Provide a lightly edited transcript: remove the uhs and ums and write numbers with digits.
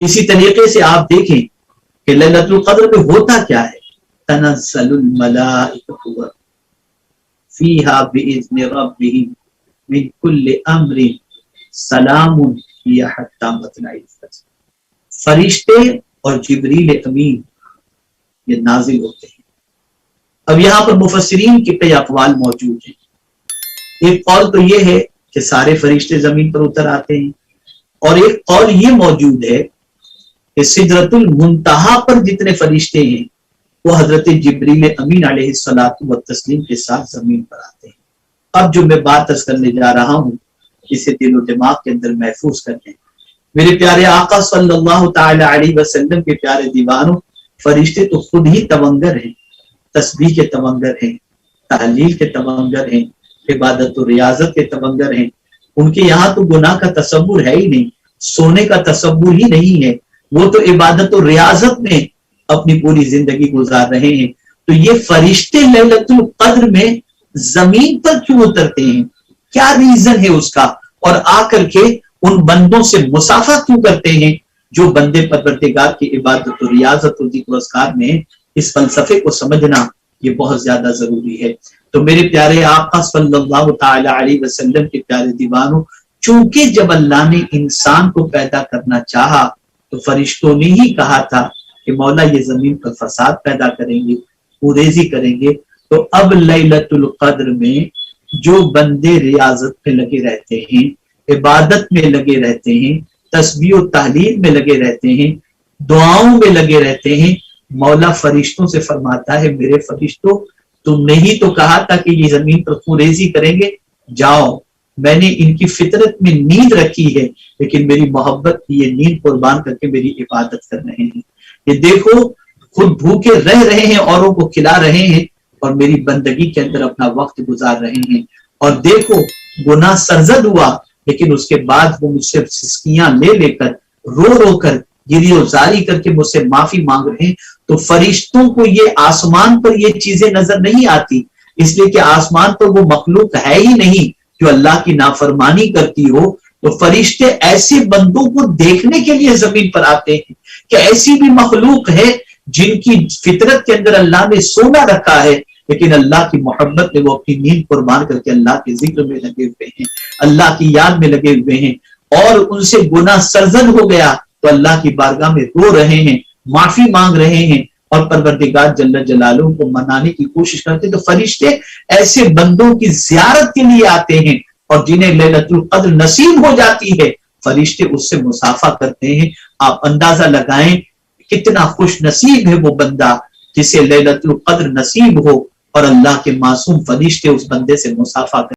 इसी तरीके से आप देखें कि लैलतुल क़द्र में होता क्या है, तनज़्ज़लुल मलाइकतु फीहा बिइज़्नि रब्बिहिम मिन कुल्लि अम्रिन सलामुन हिय हत्ता मतलइल फज्र। फरिश्ते और जिब्रील अमीन ये नाजिल होते हैं। अब यहाँ पर मुफस्सिरीन के कई अक़वाल मौजूद हैं। एक कौल तो ये है कि सारे फरिश्ते जमीन पर उतर आते हैं, और एक कौल ये मौजूद है कि सिदरतुल मुंतहा पर जितने फरिश्ते हैं वो हजरत जिब्रील अमीन अलैहिस्सलातु व तस्लीम के साथ जमीन पर आते हैं। अब जो मैं बात अर्ज करने जा रहा हूँ इसे दिल और दिमाग के अंदर महफूज कर लें। मेरे प्यारे आका सल्लल्लाहु ताला अलैहि वसल्लम के प्यारे दीवानों, फरिश्ते तो खुद ही तवंगर हैं, तस्बीह के तवंगर हैं, तहलील के तवंगर हैं, इबादत और रियाजत के तवंगर हैं। उनके यहाँ तो गुनाह का तसव्वुर है ही नहीं, सोने का तसव्वुर ही नहीं है। वो तो इबादत और रियाजत में अपनी पूरी जिंदगी गुजार रहे हैं। तो ये फरिश्ते लैलतुल क़द्र में जमीन पर क्यों उतरते हैं, क्या रीजन है उसका, और आकर के उन बंदों से मुसाफा क्यों करते हैं जो बंदे परवरदिगार की इबादत और रियाजत और ज़िक्र अस्कार में। इस फलसफे को समझना ये बहुत ज्यादा जरूरी है। तो मेरे प्यारे आका सल्लल्लाहु ताला अलैहि वसल्लम के प्यारे दीवानों, चूंकि जब अल्लाह ने इंसान को पैदा करना चाहा तो फरिश्तों ने ही कहा था कि मौला ये जमीन पर फसाद पैदा करेंगे, कुरेजी करेंगे। तो अब लैलतुल क़द्र में जो बंदे रियाजत में लगे रहते हैं, इबादत में लगे रहते हैं, तस्बीह और तहलील में लगे रहते हैं, दुआओं में लगे रहते हैं, मौला फरिश्तों से फरमाता है मेरे फरिश्तों, तुमने ही तो कहा था कि ये जमीन पर कुरेजी करेंगे, जाओ मैंने इनकी फितरत में नींद रखी है, लेकिन मेरी मोहब्बत की ये नींद कुर्बान करके मेरी इबादत कर रहे हैं। ये देखो खुद भूखे रह रहे हैं, औरों को खिला रहे हैं, और मेरी बंदगी के अंदर अपना वक्त गुजार रहे हैं। और देखो गुनाह सरजद हुआ, लेकिन उसके बाद वो मुझसे सिस्कियां ले लेकर रो रो कर गिरियोजारी करके मुझसे माफी मांग रहे हैं। तो फरिश्तों को ये आसमान पर ये चीजें नजर नहीं आती, इसलिए कि आसमान पर वो मखलूक है ही नहीं जो अल्लाह की नाफरमानी करती हो। तो फरिश्ते ऐसे बंदों को देखने के लिए जमीन पर आते हैं कि ऐसी भी मखलूक है जिनकी फितरत के अंदर अल्लाह ने सोना रखा है, लेकिन अल्लाह की मोहब्बत में वो अपनी नींद कुर्बान करके अल्लाह के जिक्र में लगे हुए हैं, अल्लाह की याद में लगे हुए हैं। और उनसे गुनाह सरजद हो गया तो अल्लाह की बारगाह में रो रहे हैं, माफी मांग रहे हैं, और परवरदिगार जल्ल जलालुहु को मनाने की कोशिश करते हैं। तो फरिश्ते ऐसे बंदों की ज़ियारत के लिए आते हैं, और जिन्हें लैलतुल क़द्र नसीब हो जाती है फरिश्ते उससे मुसाफा करते हैं। आप अंदाजा लगाएं कितना खुश नसीब है वो बंदा जिसे लैलतुल क़द्र नसीब हो और अल्लाह के मासूम फरिश्ते उस बंदे से मुसाफा करें।